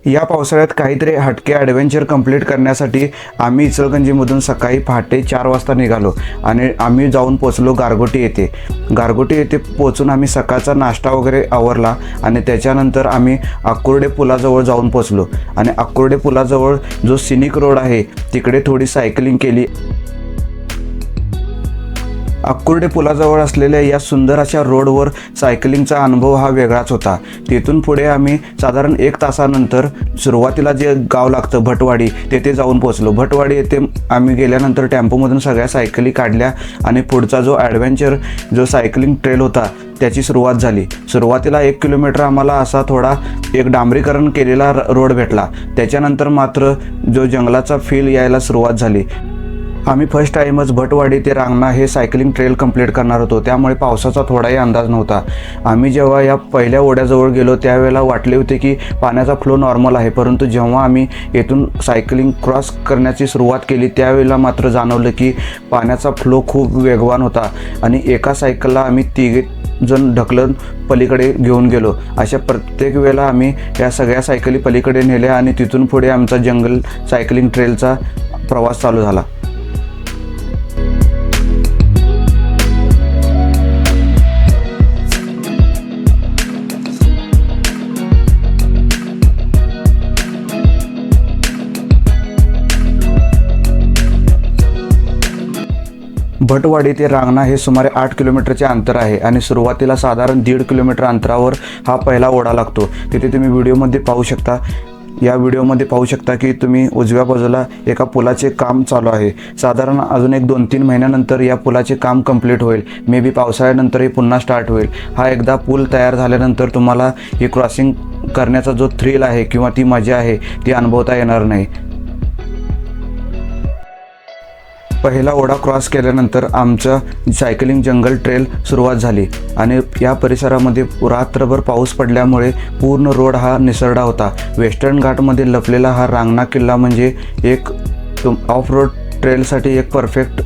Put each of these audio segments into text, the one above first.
या पावसाळ्यात काहीतरी हटके ॲडव्हेंचर कंप्लीट करण्यासाठी आम्ही इचलकरंजीमधून सकाळी पहाटे 4 वाजता निघालो आणि आम्ही जाऊन पोचलो गारगोटी येथे. गारगोटी येथे पोचून आम्ही सकाळचा नाश्ता वगैरे आवरला आणि त्याच्यानंतर आम्ही अक्कुर्डे पुलाजवळ जाऊन पोचलो आणि अक्कुर्डे पुलाजवळ जो सिनिक रोड आहे तिकडे थोडी सायकलिंग केली. अक्कुर्डे पुलाजवळ असलेल्या या सुंदर अशा रोडवर सायकलिंगचा अनुभव हा वेगळाच होता. तिथून पुढे आम्ही साधारण 1 तासानंतर सुरुवातीला जे गाव लागतं भटवाडी तेथे जाऊन पोचलो. भटवाडी येथे आम्ही गेल्यानंतर टेम्पोमधून सगळ्या सायकली काढल्या आणि पुढचा जो ॲडव्हेंचर जो सायकलिंग ट्रेल होता त्याची सुरुवात झाली. सुरुवातीला 1 किलोमीटर आम्हाला असा थोडा एक डांबरीकरण केलेला रोड भेटला. त्याच्यानंतर मात्र जो जंगलाचा फील यायला सुरुवात झाली. आम्ही फर्स्ट टाईमच भटवाडी ते रांगणा हे सायकलिंग ट्रेल कंप्लीट करणार होतो, त्यामुळे पावसाचा थोडाही अंदाज नव्हता. आम्ही जेव्हा या पहिल्या ओढ्याजवळ गेलो त्यावेळेला वाटले होते की पाण्याचा फ्लो नॉर्मल आहे, परंतु जेव्हा आम्ही येथून सायकलिंग क्रॉस करण्याची सुरुवात केली त्यावेळेला मात्र जाणवलं की पाण्याचा फ्लो खूप वेगवान होता आणि एका सायकलला आम्ही 3 जण ढकलून पलीकडे घेऊन गेलो. अशा प्रत्येक वेळेला आम्ही या सगळ्या सायकली पलीकडे नेल्या आणि तिथून पुढे आमचा जंगल सायकलिंग ट्रेलचा प्रवास चालू झाला. भटवाडी ते रांगणा हे सुमारे 8 किलोमीटरचे अंतर आहे आणि सुरुवातीला साधारण 1.5 किलोमीटर अंतरावर हा पहिला ओढा लागतो. तिथे तुम्ही व्हिडिओमध्ये पाहू शकता. या व्हिडिओमध्ये पाहू शकता की तुम्ही उजव्या बाजूला एका पुलाचे काम चालू आहे. साधारण अजून एक 2-3 महिन्यानंतर या पुलाचे काम कंप्लीट होईल. मे बी पावसाळ्यानंतर हे पुन्हा स्टार्ट होईल. हा एकदा पूल तयार झाल्यानंतर तुम्हाला ही क्रॉसिंग करण्याचा जो थ्रिल आहे किंवा ती मजा आहे ती अनुभवता येणार नाही. पहिला ओढा क्रॉस केल्यानंतर आमचं सायकलिंग जंगल ट्रेल सुरुवात झाली आणि या परिसरामध्ये रात्रभर पाऊस पडल्यामुळे पूर्ण रोड हा निसरडा होता. वेस्टर्न घाटमध्ये लपलेला हा रांगणा किल्ला म्हणजे एक ऑफ रोड ट्रेलसाठी एक परफेक्ट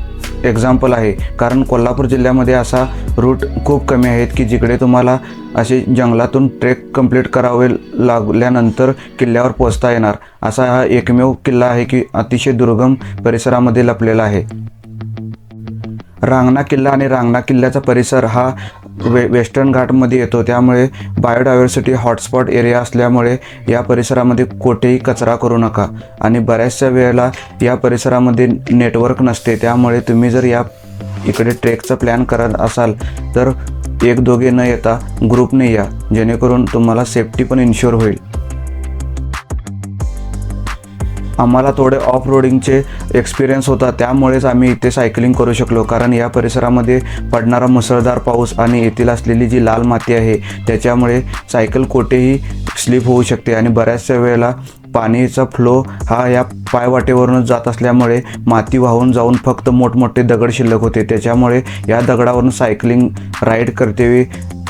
एक्झाम्पल आहे, कारण कोल्हापूर जिल्ह्यामध्ये असा रूट खूप कमी आहेत की जिकडे तुम्हाला असे जंगलातून ट्रेक कंप्लीट करावे लागल्यानंतर किल्ल्यावर पोहोचता येणार. असा हा एकमेव किल्ला आहे की अतिशय दुर्गम परिसरामध्ये लपलेला आहे. रांगणा किल्ला आणि रांगणा किल्ल्याचा परिसर हा वेस्टर्न घाटमध्ये येतो, त्यामुळे बायोडायव्हर्सिटी हॉटस्पॉट एरिया असल्यामुळे या परिसरामध्ये कोठेही कचरा करू नका. आणि बऱ्याचशा वेळेला या परिसरामध्ये नेटवर्क नसते, त्यामुळे तुम्ही जर इकडे ट्रेकचा प्लॅन करत असाल तर 1-2 न येता ग्रुपने या, जेणेकरून तुम्हाला सेफ्टी पण इन्श्युअर होईल. आम्हाला थोडे ऑफ रोडिंगचे एक्सपिरियन्स होता, त्यामुळेच आम्ही इथे सायकलिंग करू शकलो, कारण या परिसरामध्ये पडणारा मुसळधार पाऊस आणि येथील असलेली जी लाल माती आहे त्याच्यामुळे सायकल कोठेही स्लिप होऊ शकते आणि बऱ्याचशा वेळेला पाणीचा फ्लो हा या पायवाटेवरूनच जात असल्यामुळे माती वाहून जाऊन फक्त मोठमोठे दगड शिल्लक होते. त्याच्यामुळे या दगडावरून सायकलिंग राईड करतेवेळी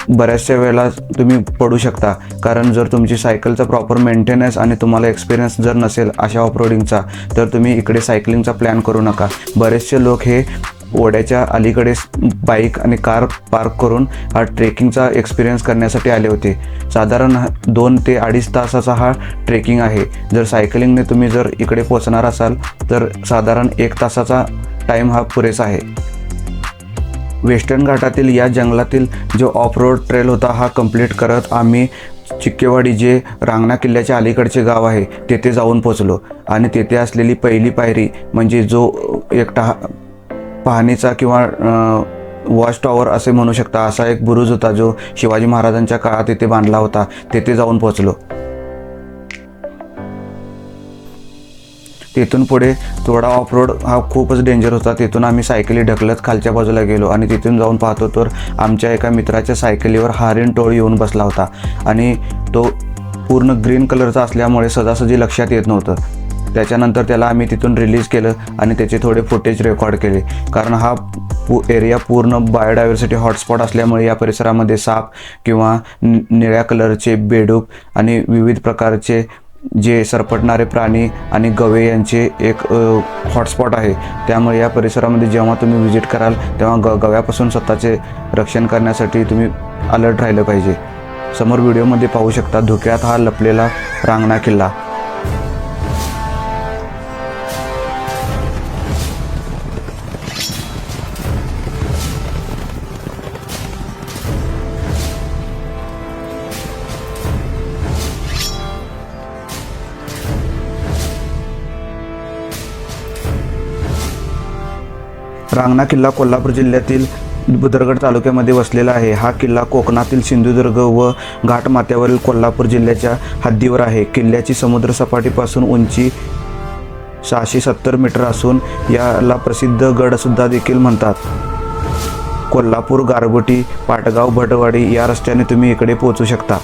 बऱ्याचशा वेळेला तुम्ही पडू शकता, कारण जर तुमची सायकलचा प्रॉपर मेंटेनन्स आणि तुम्हाला एक्सपिरियन्स जर नसेल अशा ऑफरोडिंगचा तर तुम्ही इकडे सायकलिंगचा प्लॅन करू नका. बरेचसे लोक हे ओढ्याच्या अलीकडे बाईक आणि कार पार्क करून हा ट्रेकिंगचा एक्सपिरियन्स करण्यासाठी आले होते. साधारण 2 ते 2.5 तासाचा हा ट्रेकिंग आहे. जर सायकलिंगने तुम्ही जर इकडे पोहोचणार असाल तर साधारण 1 तासाचा टाईम हा पुरेसा आहे. वेस्टर्न घाटातील या जंगलातील जो ऑफ रोड ट्रेल होता हा कंप्लीट करत आम्ही चिक्केवाडी जे रांगणा किल्ल्याच्या अलीकडचे गाव आहे तेथे जाऊन पोचलो आणि तेथे असलेली पहिली पायरी म्हणजे जो एक पाहणीचा किंवा वॉच टॉवर असे म्हणू शकता असा एक बुरुज होता जो शिवाजी महाराजांच्या काळात तेथे बांधला होता. तेथे जाऊन पोचलो. तिथून पुढे थोडा ऑफ रोड हा खूपच डेंजर होता. तिथून आम्ही सायकली ढकलत खालच्या बाजूला गेलो आणि तिथून जाऊन पाहतो तर आमच्या एका मित्राच्या सायकलीवर हरिण टोळ येऊन बसला होता आणि तो पूर्ण ग्रीन कलरचा असल्यामुळे सहजासहजी लक्षात येत नव्हतं. त्याच्यानंतर त्याला आम्ही तिथून रिलीज केलं आणि त्याचे थोडे फुटेज रेकॉर्ड केले, कारण हा एरिया पूर्ण बायोडायव्हर्सिटी हॉटस्पॉट असल्यामुळे या परिसरामध्ये साप किंवा निळ्या कलरचे बेडूक आणि विविध प्रकारचे जे सरपटणारे प्राणी आणि गवे यांचे एक हॉटस्पॉट आहे. त्यामुळे या परिसरामध्ये जेव्हा तुम्ही व्हिजिट कराल तेव्हा गव्यापासून स्वतःचे रक्षण करण्यासाठी तुम्ही अलर्ट राहिलं पाहिजे. समोर व्हिडिओमध्ये पाहू शकता धुक्यात हा लपलेला रांगणा किल्ला. रांगणा किल्ला कोल्हापूर जिल्ह्यातील बुदरगड तालुक्यामध्ये वसलेला आहे. हा किल्ला कोकणातील सिंधुदुर्ग व घाटमाथ्यावरील कोल्हापूर जिल्ह्याच्या हद्दीवर आहे. किल्ल्याची समुद्रसपाटीपासून उंची 670 मीटर असून याला प्रसिद्ध गडसुद्धा देखील म्हणतात. कोल्हापूर, गारगोटी, पाटगाव, भटवाडी या रस्त्याने तुम्ही इकडे पोहोचू शकता.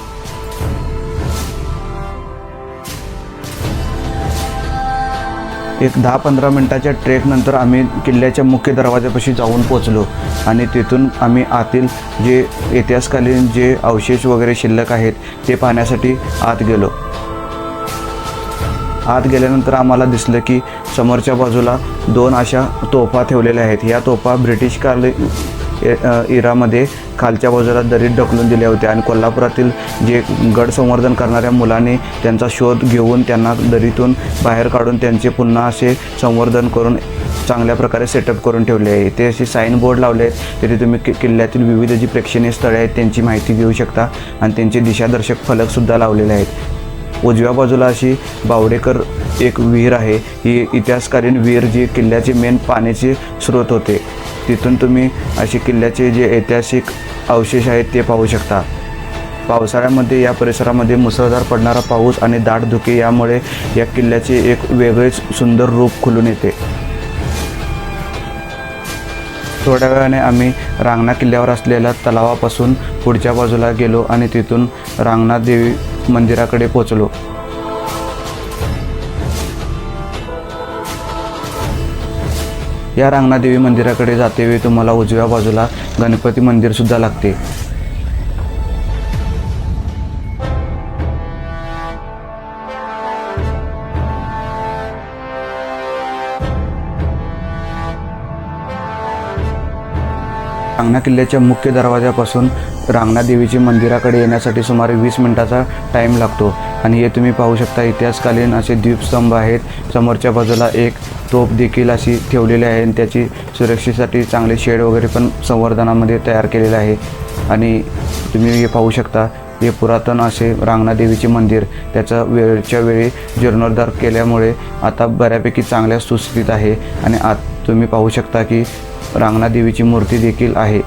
एक 10-15 मिनिटाच्या ट्रेकनंतर आम्ही किल्ल्याच्या मुख्य दरवाजापाशी जाऊन पोचलो आणि तिथून आम्ही आतील जे इतिहासकालीन जे अवशेष वगैरे शिल्लक आहेत ते पाहण्यासाठी आत गेलो. आत गेल्यानंतर आम्हाला दिसलं की समोरच्या बाजूला 2 अशा तोफा ठेवलेल्या आहेत. या तोफा ब्रिटिश काल इरामध्ये खालच्या बाजूला दरीत ढकलून दिल्या होत्या आणि कोल्हापुरातील जे गड संवर्धन करणाऱ्या मुलांनी त्यांचा शोध घेऊन त्यांना दरीतून बाहेर काढून त्यांचे पुन्हा असे संवर्धन करून चांगल्या प्रकारे सेटअप करून ठेवले आहे. ते असे साईन बोर्ड लावले आहेत. तिथे तुम्ही किल्ल्यातील विविध जी प्रेक्षणीय स्थळे आहेत त्यांची माहिती घेऊ शकता आणि त्यांचे दिशादर्शक फलकसुद्धा लावलेले आहेत. उजव्या बाजूला अशी बावडेकर एक विहीर आहे. ही इतिहासकालीन विहीर जी किल्ल्याचे मेन पाण्याचे स्रोत होते. तिथून तुम्ही असे किल्ल्याचे जे ऐतिहासिक अवशेष आहेत ते पाहू शकता. पावसाळ्यामध्ये या परिसरामध्ये मुसळधार पडणारा पाऊस आणि दाट धुके यामुळे या किल्ल्याचे एक वेगळेच सुंदर रूप खुलून येते. थोड्या वेळाने आम्ही रांगणा किल्ल्यावर असलेल्या तलावापासून पुढच्या बाजूला गेलो आणि तिथून रांगणा देवी मंदिराकडे पोचलो. या रांगणा देवी मंदिराकडे जातेवेळी तुम्हाला उजव्या बाजूला गणपती मंदिरसुद्धा लागते. रांगणा किल्ल्याच्या मुख्य दरवाजापासून रांगणा देवीच्या मंदिराकडे येण्यासाठी सुमारे 20 मिनिटाचा टाईम लागतो आणि हे तुम्ही पाहू शकता इतिहासकालीन असे दीपस्तंभ आहेत. समोरच्या बाजूला एक तोफ देखील अशी ठेवलेली आहे आणि त्याची सुरक्षेसाठी चांगले शेड वगैरे पण संवर्धनामध्ये तयार केलेले आहे. आणि तुम्ही हे पाहू शकता हे पुरातन असे रांगणा देवीचे मंदिर त्याचा वेळच्या वेळी जीर्णोद्धार केल्यामुळे आता बऱ्यापैकी चांगल्या सुस्थितीत आहे. आणि आत तुम्ही पाहू शकता की रांगणा देवीची मूर्ती देखील आहे.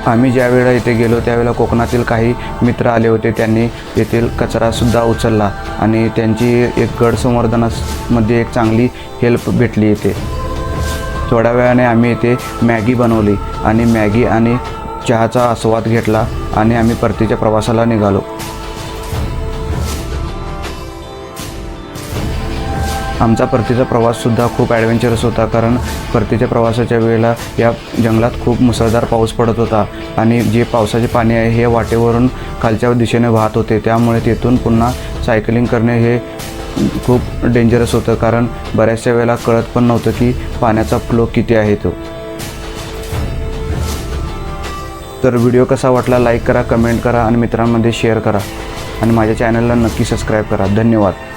आम्ही ज्या वेळेला इथे गेलो त्यावेळेला कोकणातील काही मित्र आले होते. त्यांनी येथील कचरासुद्धा उचलला आणि त्यांची एक गड संवर्धनामध्ये एक चांगली हेल्प भेटली इथे. थोड्या वेळाने आम्ही इथे मॅगी बनवली आणि मॅगी आणि चहाचा आस्वाद घेतला आणि आम्ही परतीच्या प्रवासाला निघालो. आमचा परतीचा प्रवाससुद्धा खूप ॲडव्हेंचरस होता, कारण परतीच्या प्रवासाच्या वेळेला या जंगलात खूप मुसळधार पाऊस पडत होता आणि जे पावसाचे पाणी आहे हे वाटेवरून खालच्या दिशेने वाहत होते. त्यामुळे तिथून पुन्हा सायकलिंग करणे हे खूप डेंजरस होतं, कारण बऱ्याचशा वेळेला कळत पण नव्हतं की पाण्याचा फ्लो किती आहे तो. तर व्हिडिओ कसा वाटला लाईक करा, कमेंट करा आणि मित्रांमध्ये शेअर करा आणि माझ्या चॅनलला नक्की सबस्क्राईब करा. धन्यवाद.